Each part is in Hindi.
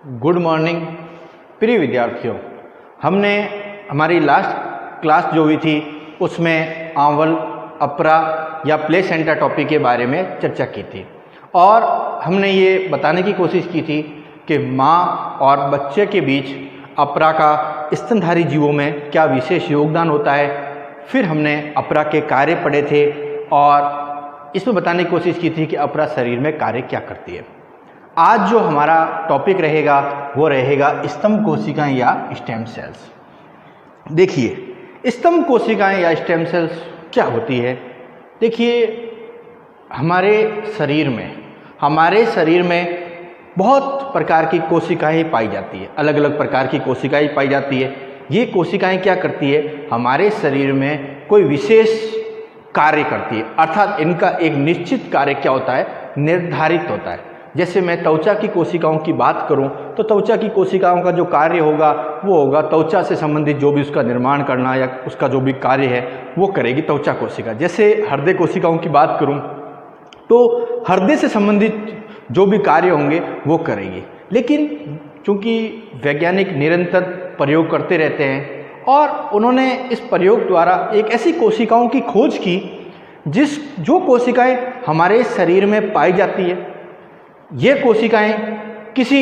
गुड मॉर्निंग प्रिय विद्यार्थियों। हमने हमारी लास्ट क्लास जो हुई थी उसमें आंवल, अपरा या प्लेसेंटा टॉपिक के बारे में चर्चा की थी और हमने ये बताने की कोशिश की थी कि माँ और बच्चे के बीच अपरा का स्तनधारी जीवों में क्या विशेष योगदान होता है। फिर हमने अपरा के कार्य पढ़े थे और इसमें बताने की कोशिश की थी कि अपरा शरीर में कार्य क्या करती है। आज जो हमारा टॉपिक रहेगा वो रहेगा स्तंभ कोशिकाएं या स्टेम सेल्स। देखिए, स्तंभ कोशिकाएं या स्टेम सेल्स क्या होती है। देखिए, हमारे शरीर में बहुत प्रकार की कोशिकाएं पाई जाती है, अलग अलग प्रकार की कोशिकाएं पाई जाती है। ये कोशिकाएं क्या करती है, हमारे शरीर में कोई विशेष कार्य करती है, अर्थात इनका एक निश्चित कार्य क्या होता है, निर्धारित होता है। जैसे मैं त्वचा की कोशिकाओं की बात करूं तो त्वचा की कोशिकाओं का जो कार्य होगा वो होगा त्वचा से संबंधित जो भी उसका निर्माण करना या उसका जो भी कार्य है वो करेगी त्वचा कोशिका। जैसे हृदय कोशिकाओं की बात करूं तो हृदय से संबंधित जो भी कार्य होंगे वो करेगी। लेकिन चूंकि वैज्ञानिक निरंतर प्रयोग करते रहते हैं और उन्होंने इस प्रयोग द्वारा एक ऐसी कोशिकाओं की खोज की जो कोशिकाएं हमारे शरीर में पाई जाती है, ये कोशिकाएं किसी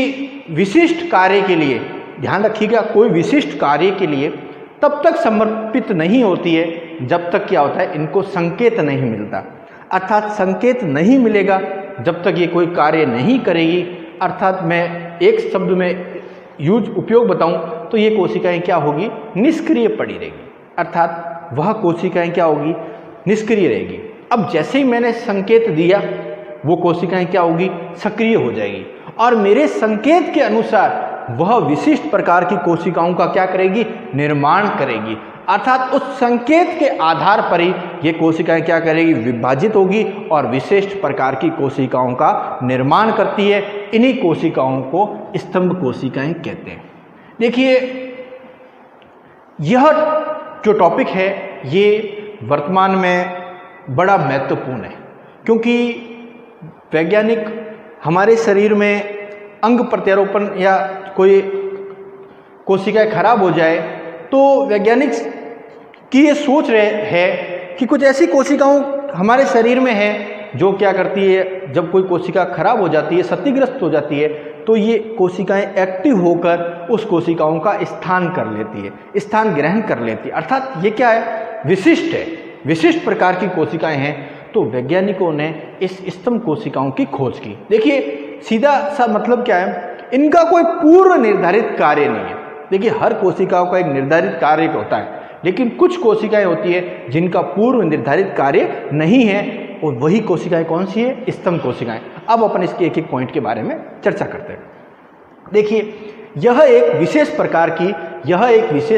विशिष्ट कार्य के लिए, ध्यान रखिएगा, कोई विशिष्ट कार्य के लिए तब तक समर्पित नहीं होती है जब तक क्या होता है, इनको संकेत नहीं मिलता। अर्थात संकेत नहीं मिलेगा जब तक ये कोई कार्य नहीं करेगी। अर्थात मैं एक शब्द में उपयोग बताऊं तो ये कोशिकाएं क्या होगी, निष्क्रिय पड़ी रहेगी। अर्थात वह कोशिकाएं क्या होगी, निष्क्रिय रहेगी। अब जैसे ही मैंने संकेत दिया वो कोशिकाएं क्या होगी, सक्रिय हो जाएगी और मेरे संकेत के अनुसार वह विशिष्ट प्रकार की कोशिकाओं का क्या करेगी, निर्माण करेगी। अर्थात उस संकेत के आधार पर ही ये कोशिकाएं क्या करेगी, विभाजित होगी और विशिष्ट प्रकार की कोशिकाओं का निर्माण करती है। इन्हीं कोशिकाओं को स्तंभ कोशिकाएं कहते हैं। देखिए, यह जो टॉपिक है ये वर्तमान में बड़ा महत्वपूर्ण है, क्योंकि वैज्ञानिक हमारे शरीर में अंग प्रत्यारोपण या कोई कोशिकाएं खराब हो जाए तो वैज्ञानिक की ये सोच रहे हैं कि कुछ ऐसी कोशिकाओं हमारे शरीर में है जो क्या करती है, जब कोई कोशिका खराब हो जाती है, क्षतिग्रस्त हो जाती है, तो ये कोशिकाएं एक्टिव होकर उस कोशिकाओं का स्थान कर लेती है, स्थान ग्रहण कर लेती है। अर्थात ये क्या है, विशिष्ट है, विशिष्ट प्रकार की कोशिकाएं हैं। तो वैज्ञानिकों ने इस स्तंभ कोशिकाओं की खोज की। देखिए, सीधा सा मतलब क्या है, इनका कोई पूर्व निर्धारित कार्य नहीं है। देखिए, हर कोशिकाओं का एक निर्धारित कार्य होता है, लेकिन कुछ कोशिकाएं होती है जिनका पूर्व निर्धारित कार्य नहीं है, और वही कोशिकाएं कौन सी है, स्तंभ कोशिकाएं। अब अपन इसके एक एक पॉइंट के बारे में चर्चा करते हैं। देखिए, यह एक विशेष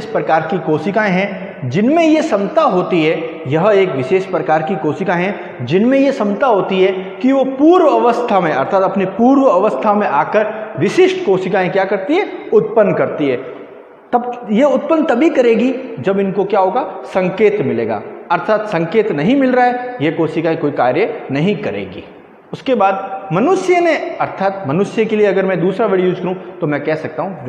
प्रकार की कोशिकाएं हैं जिनमें ये क्षमता होती है, यह एक विशेष प्रकार की कोशिकाएं हैं जिनमें ये क्षमता होती है कि वो पूर्व अवस्था में, अर्थात अपने पूर्व अवस्था में आकर विशिष्ट कोशिकाएं क्या करती है, उत्पन्न करती है। तब ये उत्पन्न तभी करेगी जब इनको क्या होगा, संकेत मिलेगा। अर्थात संकेत नहीं मिल रहा है, ये कोशिकाएं कोई कार्य नहीं करेगी। उसके बाद मनुष्य ने, अर्थात मनुष्य के लिए अगर मैं दूसरा वर्ड यूज करूं तो मैं कह सकता हूं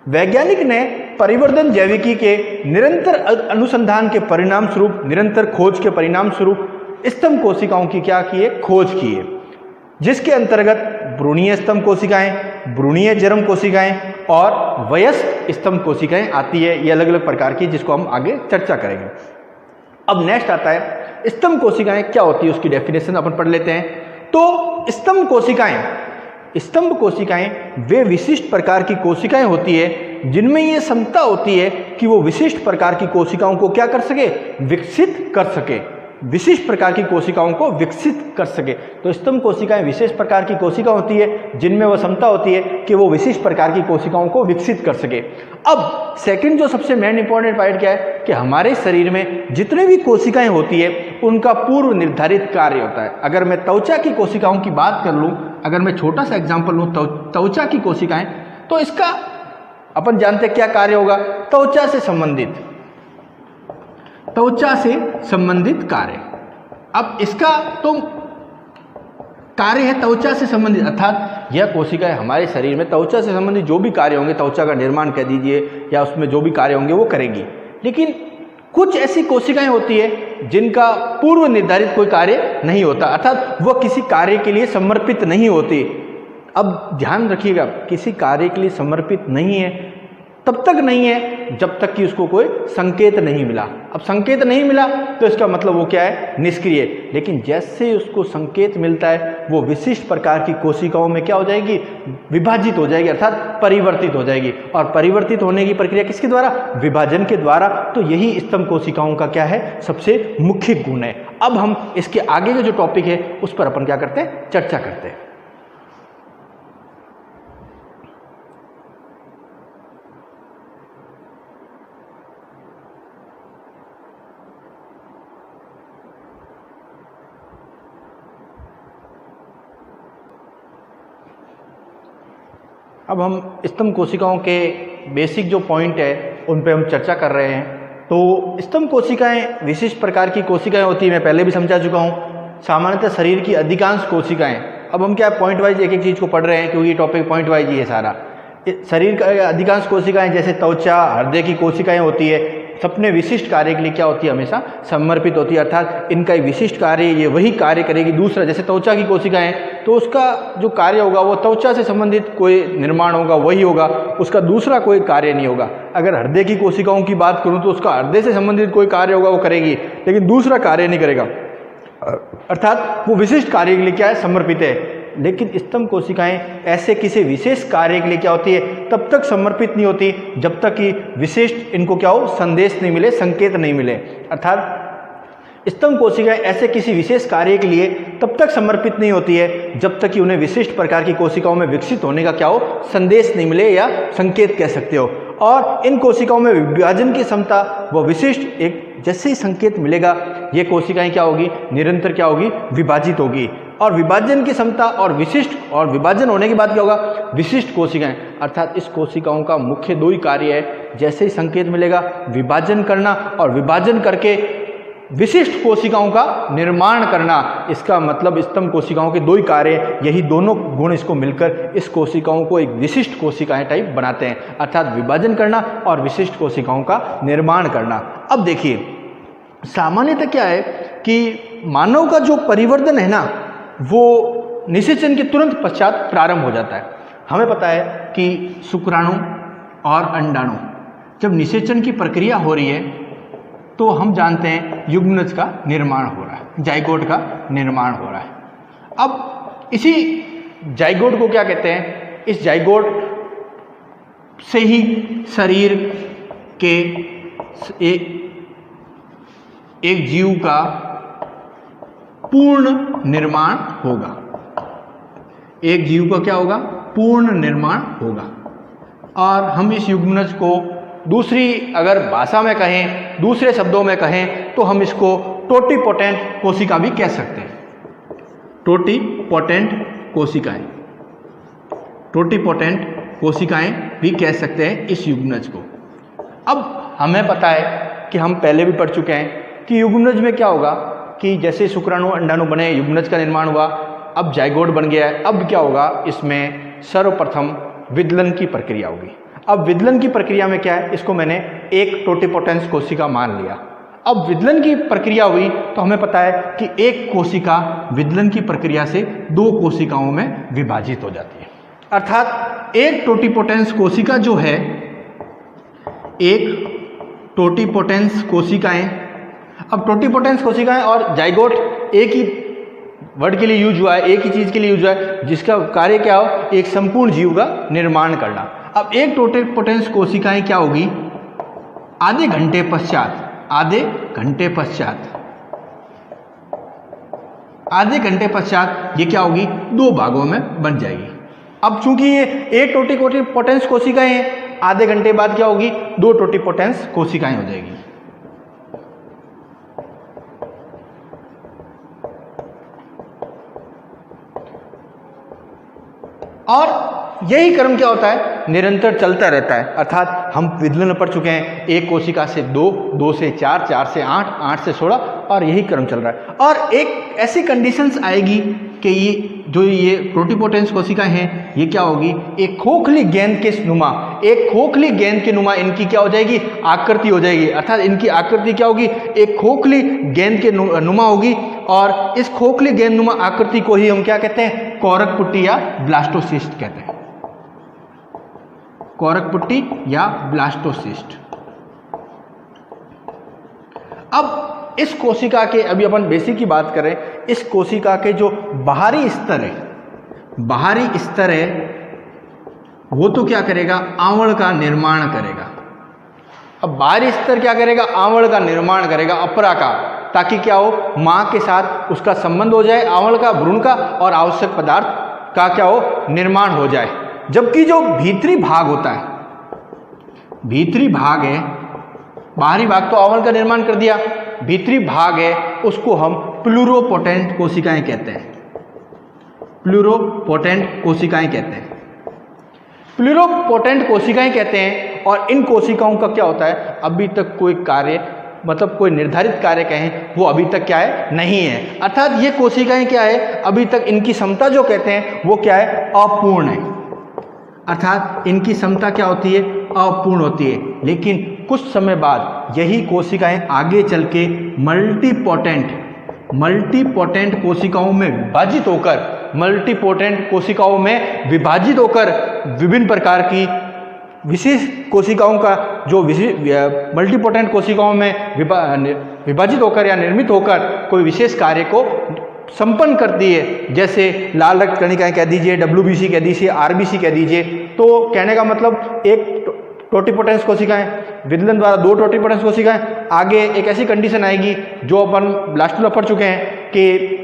वैज्ञानिक ने परिवर्तन जैविकी के निरंतर अनुसंधान के परिणाम स्वरूप, निरंतर खोज के परिणाम स्वरूप स्तंभ कोशिकाओं की क्या की है, खोज की है, जिसके अंतर्गत भ्रूणीय स्तंभ कोशिकाएं, भ्रूणीय जर्म कोशिकाएं और वयस्क स्तंभ कोशिकाएं आती है। ये अलग अलग प्रकार की, जिसको हम आगे चर्चा करेंगे। अब नेक्स्ट आता है स्तंभ कोशिकाएं क्या होती है, उसकी डेफिनेशन अपन पढ़ लेते हैं। तो स्तंभ कोशिकाएं वे विशिष्ट प्रकार की कोशिकाएं होती है जिनमें ये क्षमता होती है कि वो विशिष्ट प्रकार की कोशिकाओं को क्या कर सके, विकसित कर सके, विशिष्ट प्रकार की कोशिकाओं को विकसित कर सके। तो स्तंभ कोशिकाएं विशेष प्रकार की कोशिका होती है जिनमें वह क्षमता होती है कि वो विशिष्ट प्रकार की कोशिकाओं को विकसित कर सके। अब सेकंड जो सबसे मेन इंपॉर्टेंट पॉइंट क्या है कि हमारे शरीर में जितने भी कोशिकाएं होती है उनका पूर्व निर्धारित कार्य होता है। अगर मैं त्वचा की कोशिकाओं की बात कर लूँ, अगर मैं छोटा सा एग्जाम्पल लूँ त्वचा की कोशिकाएं, तो इसका अपन जानते हैं क्या कार्य होगा, त्वचा से संबंधित कार्य। अब इसका तो कार्य है त्वचा से संबंधित, अर्थात यह कोशिकाएं हमारे शरीर में त्वचा से संबंधित जो भी कार्य होंगे, त्वचा का निर्माण कह दीजिए या उसमें जो भी कार्य होंगे वो करेगी। लेकिन कुछ ऐसी कोशिकाएं होती है जिनका पूर्व निर्धारित कोई कार्य नहीं होता, अर्थात वह किसी कार्य के लिए समर्पित नहीं होती। अब ध्यान रखिएगा, किसी कार्य के लिए समर्पित नहीं है तब तक नहीं है जब तक कि उसको कोई संकेत नहीं मिला। अब संकेत नहीं मिला तो इसका मतलब वो क्या है, निष्क्रिय। लेकिन जैसे उसको संकेत मिलता है वो विशिष्ट प्रकार की कोशिकाओं में क्या हो जाएगी, विभाजित हो जाएगी, अर्थात परिवर्तित हो जाएगी। और परिवर्तित होने की प्रक्रिया किसके द्वारा, विभाजन के द्वारा। तो यही स्तंभ कोशिकाओं का क्या है, सबसे मुख्य गुण है। अब हम इसके आगे का जो टॉपिक है उस पर अपन क्या करते हैं, चर्चा करते हैं। अब हम स्तंभ कोशिकाओं के बेसिक जो पॉइंट है उन पे हम चर्चा कर रहे हैं। तो स्तंभ कोशिकाएं विशिष्ट प्रकार की कोशिकाएं होती है, मैं पहले भी समझा चुका हूँ। सामान्यतः शरीर की अधिकांश कोशिकाएं, अब हम क्या पॉइंट वाइज एक एक चीज़ को पढ़ रहे हैं क्योंकि ये टॉपिक पॉइंट वाइज ही है सारा। शरीर का अधिकांश कोशिकाएं जैसे त्वचा, हृदय की कोशिकाएं होती है, अपने विशिष्ट कार्य के लिए क्या होती है, हमेशा समर्पित होती है, अर्थात इनका एक विशिष्ट कार्य, ये वही कार्य करेगी। दूसरा जैसे त्वचा की कोशिकाएं, तो उसका जो कार्य होगा वो त्वचा से संबंधित कोई निर्माण होगा वही होगा, उसका दूसरा कोई कार्य नहीं होगा। अगर हृदय की कोशिकाओं की बात करूं तो उसका हृदय से संबंधित कोई कार्य होगा वो करेगी, लेकिन दूसरा कार्य नहीं करेगा, अर्थात वो विशिष्ट कार्य के लिए क्या है, समर्पित है। लेकिन स्तंभ कोशिकाएं ऐसे किसी विशेष कार्य के लिए क्या होती है, तब तक समर्पित नहीं होती जब तक कि विशिष्ट इनको क्या हो, संदेश नहीं मिले, संकेत नहीं मिले। अर्थात स्तंभ कोशिकाएं ऐसे किसी विशेष कार्य के लिए तब तक समर्पित नहीं होती है जब तक कि उन्हें विशिष्ट प्रकार की कोशिकाओं में विकसित होने का क्या हो, संदेश नहीं मिले या संकेत कह सकते हो। और इन कोशिकाओं में विभाजन की क्षमता व विशिष्ट एक जैसे ही संकेत मिलेगा ये कोशिकाएं क्या होगी, निरंतर क्या होगी, विभाजित होगी। और विभाजन की क्षमता और विशिष्ट, और विभाजन होने के बाद क्या होगा, विशिष्ट कोशिकाएं, अर्थात इस कोशिकाओं का मुख्य दो ही कार्य है, जैसे ही संकेत मिलेगा विभाजन करना और विभाजन करके विशिष्ट कोशिकाओं का निर्माण करना। इसका मतलब स्तंभ कोशिकाओं के दो ही कार्य, यही दोनों गुण इसको मिलकर इस कोशिकाओं को एक विशिष्ट कोशिकाएं टाइप बनाते हैं, अर्थात विभाजन करना और विशिष्ट कोशिकाओं का निर्माण करना। अब देखिए सामान्यतः क्या है कि मानव का जो परिवर्तन है ना वो निषेचन के तुरंत पश्चात प्रारंभ हो जाता है। हमें पता है कि शुक्राणु और अंडाणु जब निषेचन की प्रक्रिया हो रही है तो हम जानते हैं युग्मनज का निर्माण हो रहा है, जाइगोट का निर्माण हो रहा है। अब इसी जाइगोट को क्या कहते हैं, इस जाइगोट से ही शरीर के एक जीव का पूर्ण निर्माण होगा। एक जीव का क्या होगा, पूर्ण निर्माण होगा। और हम इस युग्मनज को दूसरी अगर भाषा में कहें, दूसरे शब्दों में कहें तो हम इसको टोटीपोटेंट कोशिका भी कह सकते हैं। टोटीपोटेंट कोशिकाएं, टोटीपोटेंट कोशिकाएं भी कह सकते हैं इस युग्मनज को। अब हमें पता है कि हम पहले भी पढ़ चुके हैं कि युग्मनज में क्या होगा कि जैसे शुक्राणु अंडाणु बने, युग्मनज का निर्माण हुआ, अब जाइगोट बन गया है। अब क्या होगा, इसमें सर्वप्रथम विदलन की प्रक्रिया होगी। अब विदलन की प्रक्रिया में क्या है, इसको मैंने एक टोटीपोटेंट कोशिका मान लिया। अब विदलन की प्रक्रिया हुई तो हमें पता है कि एक कोशिका विदलन की प्रक्रिया से दो कोशिकाओं में विभाजित हो जाती है। अर्थात एक टोटीपोटेंट कोशिका जो है, एक टोटीपोटेंट कोशिकाएं, अब टोटीपोटेंट कोशिकाएं और जाइगोट एक ही वर्ड के लिए यूज हुआ है, एक ही चीज के लिए यूज हुआ है, जिसका कार्य क्या हो, एक संपूर्ण जीव का निर्माण करना। अब एक टोटीपोटेंट कोशिकाएं क्या होगी, आधे घंटे पश्चात, आधे घंटे पश्चात ये क्या होगी, दो भागों में बन जाएगी। अब चूंकि ये एक टोटीपोटेंट कोशिकाएं हैं, आधे घंटे बाद क्या होगी, दो टोटीपोटेंट कोशिकाएं हो जाएगी। और यही क्रम क्या होता है, निरंतर चलता रहता है। अर्थात हम विदलन पढ़ चुके हैं, एक कोशिका से दो, दो से चार, चार से आठ, आठ से 16 और यही क्रम चल रहा है। और एक ऐसी कंडीशंस आएगी कि ये टोटिपोटेंस कोशिकाएं हैं, ये क्या होगी, एक खोखली गेंद के नुमा, एक खोखली गेंद के नुमा इनकी क्या हो जाएगी, आकृति हो जाएगी। अर्थात इनकी आकृति क्या होगी, एक खोखली गेंद के नुमा होगी। और इस खोखली गेंद नुमा आकृति को ही हम क्या कहते हैं, कोरक पुट्टी या ब्लास्टोसिस्ट कहते हैं। कोरक पुट्टी या ब्लास्टोसिस्ट। अब इस कोशिका के, अभी अपन बेसिक की बात करें, इस कोशिका के जो बाहरी स्तर है वो तो क्या करेगा, आवरण का निर्माण करेगा। अब बाहरी स्तर क्या करेगा, आवरण का निर्माण करेगा, अपरा का, ताकि क्या हो, मां के साथ उसका संबंध हो जाए, आवरण का, भ्रूण का, और आवश्यक पदार्थ का क्या हो, निर्माण हो जाए। जबकि जो भीतरी भाग होता है, भीतरी भाग है, बाहरी भाग तो आवरण का निर्माण कर दिया, भीतरी भाग है उसको हम प्लूरोपोटेंट कोशिकाएं कहते हैं। प्लूरोपोटेंट कोशिकाएं कहते हैं, प्लूरोपोटेंट कोशिकाएं कहते हैं। और इन कोशिकाओं का क्या होता है, अभी तक कोई कार्य, मतलब कोई निर्धारित कार्य कहें, वो अभी तक क्या है, नहीं है। अर्थात ये कोशिकाएं क्या है, अभी तक इनकी क्षमता जो कहते हैं वो क्या है, अपूर्ण है। अर्थात इनकी क्षमता क्या होती है, अपूर्ण होती है। लेकिन कुछ समय बाद यही कोशिकाएं आगे चल के मल्टीपोटेंट कोशिकाओं में विभाजित होकर, विभिन्न प्रकार की विशेष कोशिकाओं का जो मल्टीपोटेंट कोशिकाओं में विभाजित होकर या निर्मित होकर कोई विशेष कार्य को संपन्न करती है। जैसे लाल रक्त कणिकाएं कह दीजिए, WBC कह दीजिए, RBC कह दीजिए। तो कहने का मतलब एक टोटिपोटेंस कोशिकाएं, विदलन द्वारा 2 टोटिपोटेंस कोशिकाएं, आगे एक ऐसी कंडीशन आएगी जो अपन ब्लास्टुला पढ़ चुके हैं कि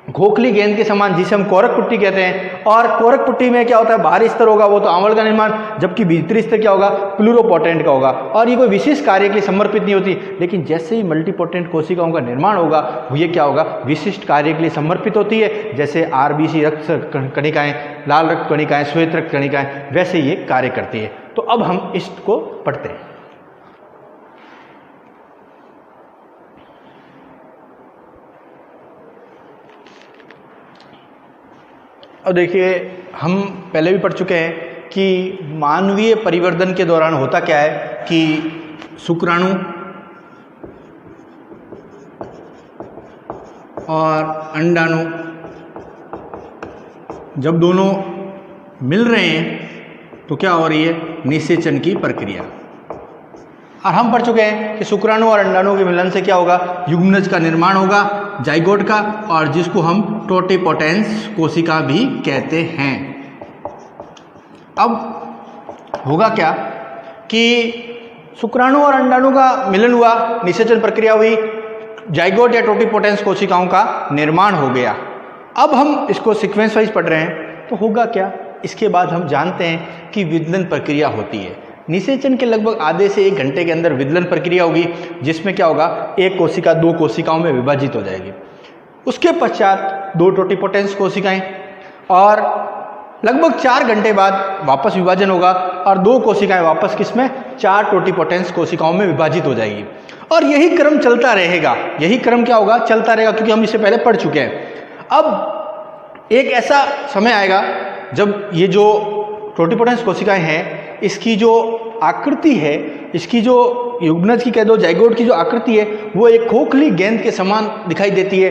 खोखली गेंद के समान, जिसे हम कोरक पुट्टी कहते हैं। और कोरक पुट्टी में क्या होता है, बाहरी स्तर होगा वो तो आवरण का निर्माण, जबकि भीतरी स्तर क्या होगा, प्लूरोपोटेंट का होगा। और ये कोई विशेष कार्य के लिए समर्पित नहीं होती। लेकिन जैसे ही मल्टीपोटेंट कोशिकाओं का निर्माण होगा, ये क्या होगा, विशिष्ट कार्य के लिए समर्पित होती है। जैसे RBC रक्त कणिकाएं, लाल रक्त कणिकाएं, श्वेत रक्त कणिकाएं, वैसे ये कार्य करती है। तो अब हम इसको पढ़ते हैं। अब देखिए, हम पहले भी पढ़ चुके हैं कि मानवीय परिवर्धन के दौरान होता क्या है कि शुक्राणु और अंडाणु जब दोनों मिल रहे हैं तो क्या हो रही है, निषेचन की प्रक्रिया। और हम पढ़ चुके हैं कि शुक्राणु और अंडाणु के मिलन से क्या होगा, युग्मनज का निर्माण होगा, जाइगोट का, और जिसको हम टोटिपोटेंस कोशिका भी कहते हैं। अब होगा क्या कि शुक्राणु और अंडाणु का मिलन हुआ, निषेचन प्रक्रिया हुई, जाइगोट या टोटिपोटेंस कोशिकाओं का निर्माण हो गया। अब हम इसको सीक्वेंस वाइज पढ़ रहे हैं। तो होगा क्या, इसके बाद हम जानते हैं कि विदलन प्रक्रिया होती है। निषेचन के लगभग आधे से 1 घंटे के अंदर विदलन प्रक्रिया होगी, जिसमें क्या होगा, एक कोशिका 2 कोशिकाओं में विभाजित हो जाएगी। उसके पश्चात 2 टोटिपोटेंस कोशिकाएं, और लगभग 4 घंटे बाद वापस विभाजन होगा और 2 कोशिकाएं वापस किसमें, 4 टोटिपोटेंस कोशिकाओं में विभाजित हो जाएगी। और यही क्रम चलता रहेगा। यही क्रम क्या होगा, चलता रहेगा, क्योंकि हम इससे पहले पढ़ चुके हैं। अब एक ऐसा समय आएगा जब ये जो टोटिपोटेंस कोशिकाएं हैं, इसकी जो आकृति है, इसकी जो युग्मनज की कह दो, जाइगोट की जो आकृति है, वो एक खोखली गेंद के समान दिखाई देती है।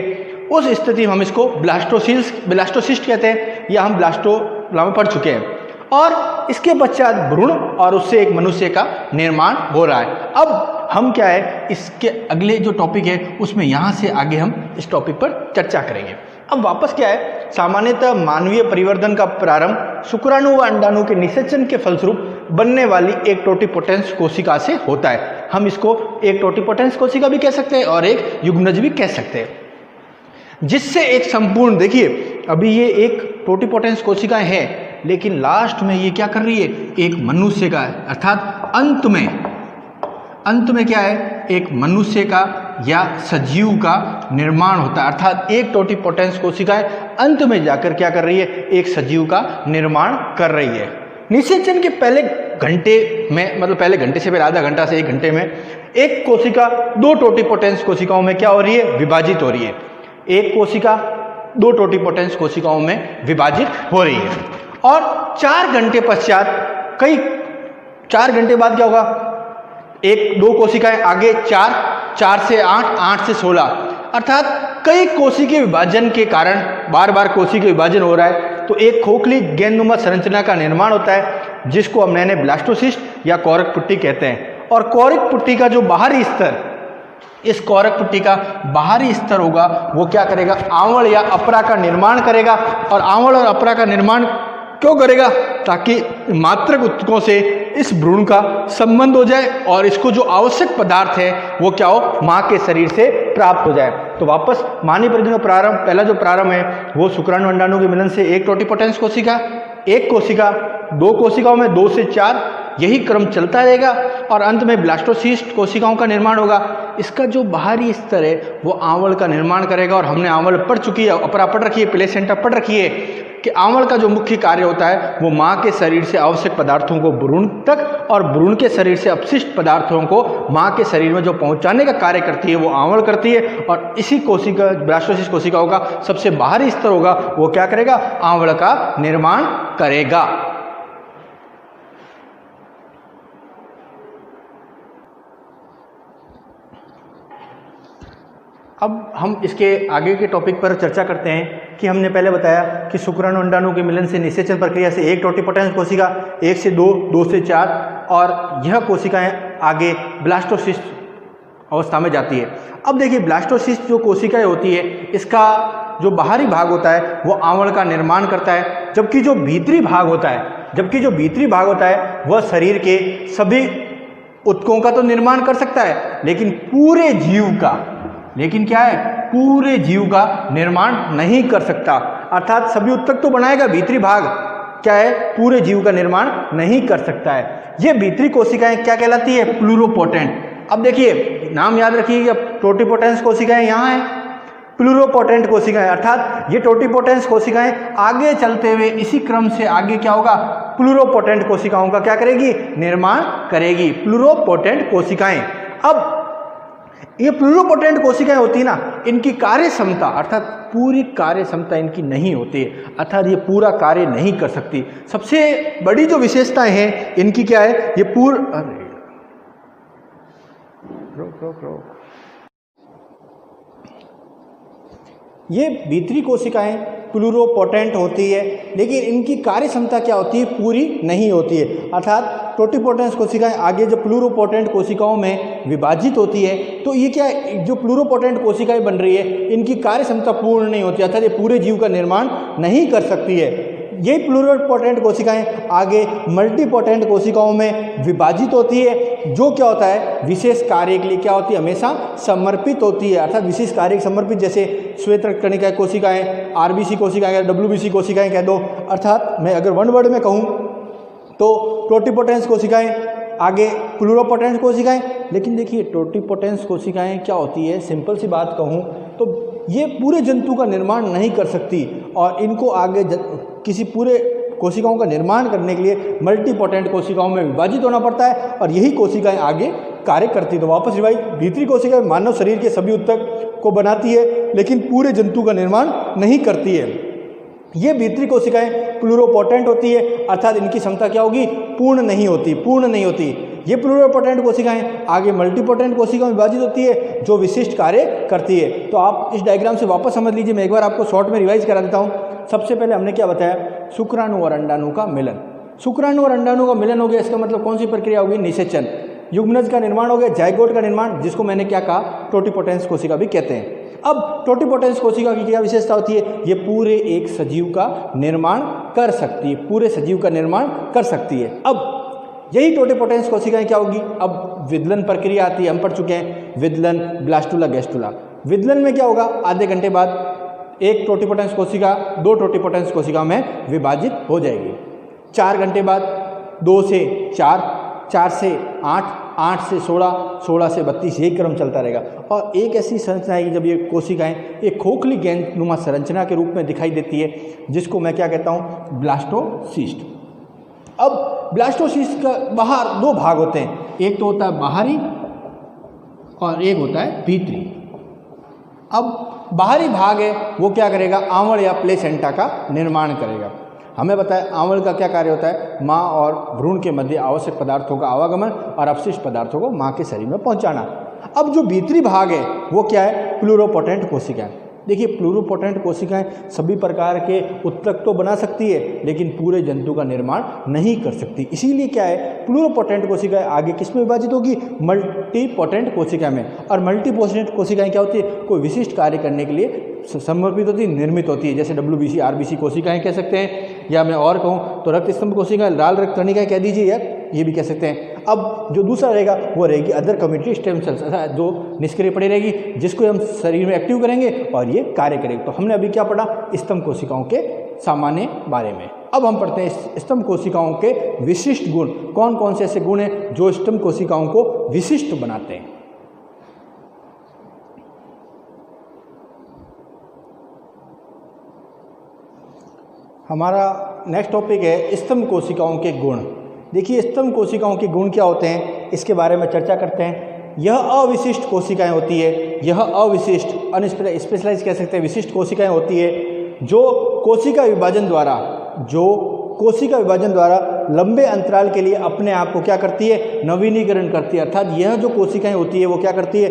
उस स्थिति में हम इसको ब्लास्टोसिस्ट कहते हैं, या हम ब्लास्टोला में पढ़ चुके हैं। और इसके पश्चात भ्रूण और उससे एक मनुष्य का निर्माण हो रहा है। अब हम क्या है, इसके अगले जो टॉपिक है उसमें यहाँ से आगे हम इस टॉपिक पर चर्चा करेंगे। अब वापस क्या है, सामान्यतः मानवीय परिवर्धन का प्रारंभ शुक्राणु व अंडाणु के निषेचन के फलस्वरूप बनने वाली एक टोटिपोटेंस कोशिका से होता है। हम इसको एक टोटिपोटेंस कोशिका भी कह सकते हैं और एक युग्मनज भी कह सकते हैं, जिससे एक संपूर्ण, देखिए अभी ये एक टोटिपोटेंस कोशिका है, लेकिन लास्ट में ये क्या कर रही है, एक मनुष्य का है। अर्थात अंत में क्या है, एक मनुष्य का या सजीव का निर्माण होता है। अर्थात एक टोटिपोटेंस कोशिका अंत में जाकर क्या कर रही है, एक सजीव का निर्माण कर रही है। निषेचन के पहले घंटे में, मतलब पहले घंटे से पहले आधा घंटा से 1 घंटे में एक कोशिका दो टोटिपोटेंस कोशिकाओं में क्या हो रही है, विभाजित हो रही है। एक कोशिका दो टोटिपोटेंस कोशिकाओं में विभाजित हो रही है और 4 घंटे पश्चात 4 घंटे बाद क्या होगा, एक दो कोशिकाएं आगे 4 से 8 से 16, अर्थात कई कोशिकीय विभाजन के कारण बार बार कोशिकीय विभाजन हो रहा है तो एक खोखली गेंदनुमा संरचना का निर्माण होता है जिसको हम मैंने ब्लास्टोसिस्ट या कोरक पुट्टी कहते हैं। और कोरक पुट्टी का जो बाहरी स्तर, इस कोरक पुट्टी का बाहरी स्तर होगा वो क्या करेगा, आवरण या अपरा का निर्माण करेगा। और आवरण और अपरा का निर्माण क्यों करेगा, ताकि मात्रक ऊतकों से इस भ्रूण का संबंध हो जाए और इसको जो आवश्यक पदार्थ है वो क्या हो, माँ के शरीर से प्राप्त हो जाए। तो वापस मानवीय परिधि का प्रारंभ, पहला जो प्रारंभ है वो शुक्राणु अंडाणु के मिलन से एक टोटिपोटेंस कोशिका, एक कोशिका, दो कोशिकाओं में 2 से 4, यही क्रम चलता रहेगा और अंत में ब्लास्टोसिस्ट कोशिकाओं का निर्माण होगा। इसका जो बाहरी स्तर है वो आवरण का निर्माण करेगा और हमने आवरण पढ़ चुकी है, अपरा पढ़ रखी है, प्लेसेंटा पढ़ रखी है कि आवरण का जो मुख्य कार्य होता है वो माँ के शरीर से आवश्यक पदार्थों को भ्रूण तक और भ्रूण के शरीर से अपशिष्ट पदार्थों को माँ के शरीर में जो पहुँचाने का कार्य करती है वो आवरण करती है। और इसी कोशिका, ब्लास्टोसिस्ट कोशिकाओं का सबसे बाहरी स्तर होगा वो क्या करेगा, आवरण का निर्माण करेगा। अब हम इसके आगे के टॉपिक पर चर्चा करते हैं कि हमने पहले बताया कि शुक्राणु अंडाणु के मिलन से निषेचन प्रक्रिया से एक टोटिपोटेंस कोशिका 1 से 2, 2 से 4 और यह कोशिकाएं आगे ब्लास्टोसिस्ट अवस्था में जाती है। अब देखिए ब्लास्टोसिस्ट जो कोशिकाएं होती है इसका जो बाहरी भाग होता है वो आवरण का निर्माण करता है, जबकि जो भीतरी भाग होता है वह शरीर के सभी ऊतकों का तो निर्माण कर सकता है लेकिन पूरे जीव का निर्माण नहीं कर सकता। अर्थात सभी ऊतक तो बनाएगा, भीतरी भाग क्या है, पूरे जीव का निर्माण नहीं कर सकता है। ये भीतरी कोशिकाएं क्या कहलाती है, प्लूरोपोटेंट। अब देखिए नाम याद रखिए, टोटिपोटेंस कोशिकाएं यहाँ हैं, प्लूरोपोटेंट कोशिकाएं, अर्थात ये टोटिपोटेंस कोशिकाएं आगे चलते हुए इसी क्रम से आगे क्या होगा, प्लूरोपोटेंट कोशिकाओं का क्या करेगी, निर्माण करेगी, प्लूरोपोटेंट कोशिकाएं। अब ये प्लूरोपोटेंट कोशिकाएं होती है ना, इनकी कार्य क्षमता अर्थात पूरी कार्य क्षमता इनकी नहीं होती है, अर्थात ये पूरा कार्य नहीं कर सकती। सबसे बड़ी जो विशेषताएं हैं इनकी क्या है, ये ये भीतरी कोशिकाएं प्लूरोपोटेंट होती है लेकिन इनकी कार्य क्षमता क्या होती है, पूरी नहीं होती है। अर्थात टोटिपोटेंस कोशिकाएं आगे जो प्लूरोपोटेंट कोशिकाओं में विभाजित होती है तो ये क्या, जो प्लूरोपोटेंट कोशिकाएं बन रही है इनकी कार्य क्षमता पूर्ण नहीं होती, अर्थात ये पूरे जीव का निर्माण नहीं कर सकती है। यही प्लूरोपोटेंट कोशिकाएं आगे मल्टीपोटेंट कोशिकाओं में विभाजित होती है, जो क्या होता है, विशेष कार्य के लिए क्या होती है, हमेशा समर्पित होती है, अर्थात विशेष कार्य समर्पित, जैसे श्वेत रक्तकणिका कोशिकाएं, आरबीसी कोशिकाएं, डब्ल्यूबीसी कोशिकाएं कह दो। अर्थात मैं अगर वन वर्ड में कहूँ तो टोटिपोटेंस कोशिकाएं आगे प्लूरोपोटेंट कोशिकाएं। लेकिन देखिए टोटिपोटेंस कोशिकाएं क्या होती है, सिंपल सी बात कहूँ तो ये पूरे जंतु का निर्माण नहीं कर सकती और इनको आगे किसी पूरे कोशिकाओं का निर्माण करने के लिए मल्टीपोटेंट कोशिकाओं में विभाजित होना पड़ता है और यही कोशिकाएं आगे कार्य करती। तो वापस रिवाइज, भीतरी कोशिकाएं मानव शरीर के सभी ऊतक को बनाती है लेकिन पूरे जंतु का निर्माण नहीं करती है। ये भीतरी कोशिकाएं प्लूरोपोटेंट होती है, अर्थात इनकी क्षमता क्या होगी, पूर्ण नहीं होती। ये प्लूरोपोटेंट कोशिकाएं आगे मल्टीपोटेंट कोशिकाओं में विभाजित होती है जो विशिष्ट कार्य करती है। तो आप इस डायग्राम से वापस समझ लीजिए, मैं एक बार आपको शॉर्ट में रिवाइज करा देता हूँ। सबसे पहले हमने क्या बताया, शुक्राणु और अंडाणु का मिलन। शुक्राणु और अंडाणु का मिलन हो गया, इसका मतलब कौन सी प्रक्रिया होगी, निषेचन। युग्मनज का निर्माण हो गया, जाइगोट का निर्माण, जिसको मैंने क्या कहा, टोटिपोटेंस कोशिका भी कहते हैं। अब टोटिपोटेंस कोशिका की क्या विशेषता होती है, ये पूरे एक सजीव का निर्माण कर सकती है, अब यही टोटिपोटेंस कोशिकाएं क्या होगी, अब विदलन प्रक्रिया आती है, हम पढ़ चुके हैं विदलन, ब्लास्टुला, गैस्टुला। विदलन में क्या होगा, आधे घंटे बाद एक टोटिपोटेंस कोशिका दो टोटिपोटेंस कोशिका में विभाजित हो जाएगी। 4 घंटे बाद 2 से 4, 4 से 8, 8 से 16, 16 से 32, यही क्रम चलता रहेगा। और एक ऐसी संरचना है जब ये कोशिकाएं एक खोखली गेंदनुमा संरचना के रूप में दिखाई देती है, जिसको मैं क्या कहता हूँ, ब्लास्टोसिस्ट। अब ब्लास्टोसिस्ट का बाहर 2 भाग होते हैं, एक तो होता है बाहरी और एक होता है भीतरी। अब बाहरी भाग है वो क्या करेगा, आंवड़ या प्लेसेंटा का निर्माण करेगा। हमें बताया आंवड़ का क्या कार्य होता है, माँ और भ्रूण के मध्य आवश्यक पदार्थों का आवागमन और अपशिष्ट पदार्थों को माँ के शरीर में पहुँचाना। अब जो भीतरी भाग है वो क्या है, प्लूरोपोटेंट कोशिकाएं। देखिए प्लूरोपोटेंट कोशिकाएं सभी प्रकार के उत्तक तो बना सकती है लेकिन पूरे जंतु का निर्माण नहीं कर सकती। इसीलिए क्या है, प्लूरोपोटेंट कोशिकाएं आगे किस में विभाजित होगी, मल्टीपोटेंट कोशिका में। और मल्टीपोटेंट कोशिकाएं क्या होती है, कोई विशिष्ट कार्य करने के लिए समर्पित होती है, निर्मित होती है। जैसे WBC RBC कोशिकाएं कह सकते हैं, या मैं और कहूँ तो रक्त स्तंभ कोशिकाएं, लाल रक्त कणिकाएं कह दीजिए यार, ये भी कह सकते हैं। अब जो दूसरा रहेगा वो रहेगी अदर कम्युनिटी स्टेम सेल्स, जो निष्क्रिय पड़ी रहेगी, जिसको हम शरीर में एक्टिव करेंगे और ये कार्य करेगी। तो हमने अभी क्या पढ़ा, स्तंभ कोशिकाओं के सामान्य बारे में। अब हम पढ़ते हैं स्तंभ कोशिकाओं के विशिष्ट गुण। कौन कौन से ऐसे गुण हैं जो स्तंभ कोशिकाओं को विशिष्ट बनाते हैं। हमारा नेक्स्ट टॉपिक है स्तंभ कोशिकाओं के गुण। देखिए स्तंभ कोशिकाओं के गुण क्या होते हैं, इसके बारे में चर्चा करते हैं। यह अविशिष्ट कोशिकाएं होती है, यह अविशिष्ट स्पेशलाइज कह सकते हैं, विशिष्ट कोशिकाएं होती है जो कोशिका विभाजन द्वारा लंबे अंतराल के लिए अपने आप को क्या करती है, नवीनीकरण करती है। अर्थात यह जो कोशिकाएं होती है वो क्या करती है,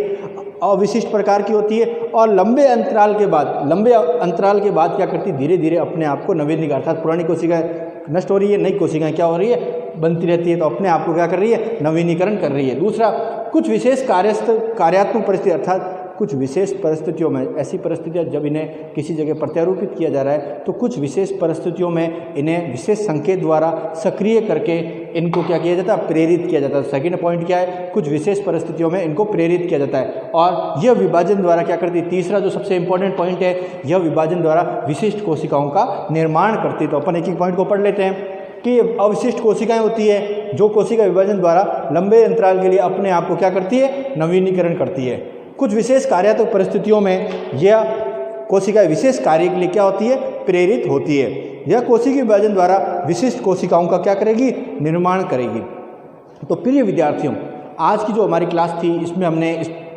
अविशिष्ट प्रकार की होती है और लंबे अंतराल के बाद क्या करती है, धीरे धीरे अपने आप को नवीनीकरण, अर्थात पुरानी कोशिकाएं नष्ट हो रही है, नई कोशिकाएं क्या हो रही है, बनती रहती है, तो अपने आप को क्या कर रही है, नवीनीकरण कर रही है। दूसरा, कुछ विशेष कार्यात्मक परिस्थिति, अर्थात कुछ विशेष परिस्थितियों में, ऐसी परिस्थितियाँ जब इन्हें किसी जगह प्रत्यारोपित किया जा रहा है तो कुछ विशेष परिस्थितियों में इन्हें विशेष संकेत द्वारा सक्रिय करके इनको क्या किया जाता है, प्रेरित किया जाता है। सेकेंड पॉइंट क्या है, कुछ विशेष परिस्थितियों में इनको प्रेरित किया जाता है और यह विभाजन द्वारा क्या करती है। तीसरा जो सबसे इंपॉर्टेंट पॉइंट है, यह विभाजन द्वारा विशिष्ट कोशिकाओं का निर्माण करती है। तो अपन एक एक पॉइंट को पढ़ लेते हैं कि अविशिष्ट कोशिकाएं होती है जो कोशिका विभाजन द्वारा लंबे अंतराल के लिए अपने आप को क्या करती है, नवीनीकरण करती है। कुछ विशेष कार्यात्मक परिस्थितियों में यह कोशिका विशेष कार्य के लिए क्या होती है, प्रेरित होती है। यह कोशिका विभाजन द्वारा विशिष्ट कोशिकाओं का क्या करेगी, निर्माण करेगी। तो प्रिय विद्यार्थियों, आज की जो हमारी क्लास थी इसमें हमने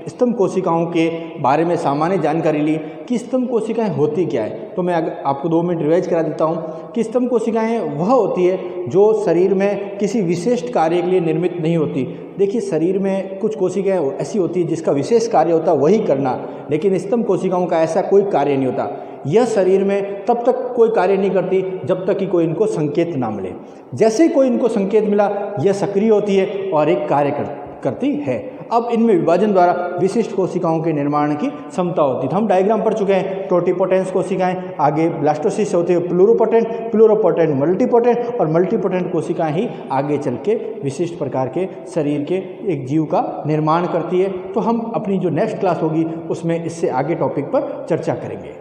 स्तंभ कोशिकाओं के बारे में सामान्य जानकारी ली कि स्तंभ कोशिकाएं होती क्या है। तो मैं आपको 2 मिनट रिवाइज करा देता हूं कि स्तंभ कोशिकाएं वह होती है जो शरीर में किसी विशिष्ट कार्य के लिए निर्मित नहीं होती। देखिए शरीर में कुछ कोशिकाएं ऐसी होती है जिसका विशेष कार्य होता है वही करना, लेकिन स्तंभ कोशिकाओं का ऐसा कोई कार्य नहीं होता। यह शरीर में तब तक कोई कार्य नहीं करती जब तक कि कोई इनको संकेत ना मिले। जैसे ही कोई इनको संकेत मिला यह सक्रिय होती है और एक कार्य करती है। अब इनमें विभाजन द्वारा विशिष्ट कोशिकाओं के निर्माण की क्षमता होती है। तो हम डायग्राम पढ़ चुके हैं, टोटिपोटेंट कोशिकाएं, आगे ब्लास्टोसिस्ट होती है, प्लूरोपोटेंट, मल्टीपोटेंट और मल्टीपोटेंट कोशिकाएं ही आगे चल के विशिष्ट प्रकार के शरीर के एक जीव का निर्माण करती है। तो हम अपनी जो नेक्स्ट क्लास होगी उसमें इससे आगे टॉपिक पर चर्चा करेंगे।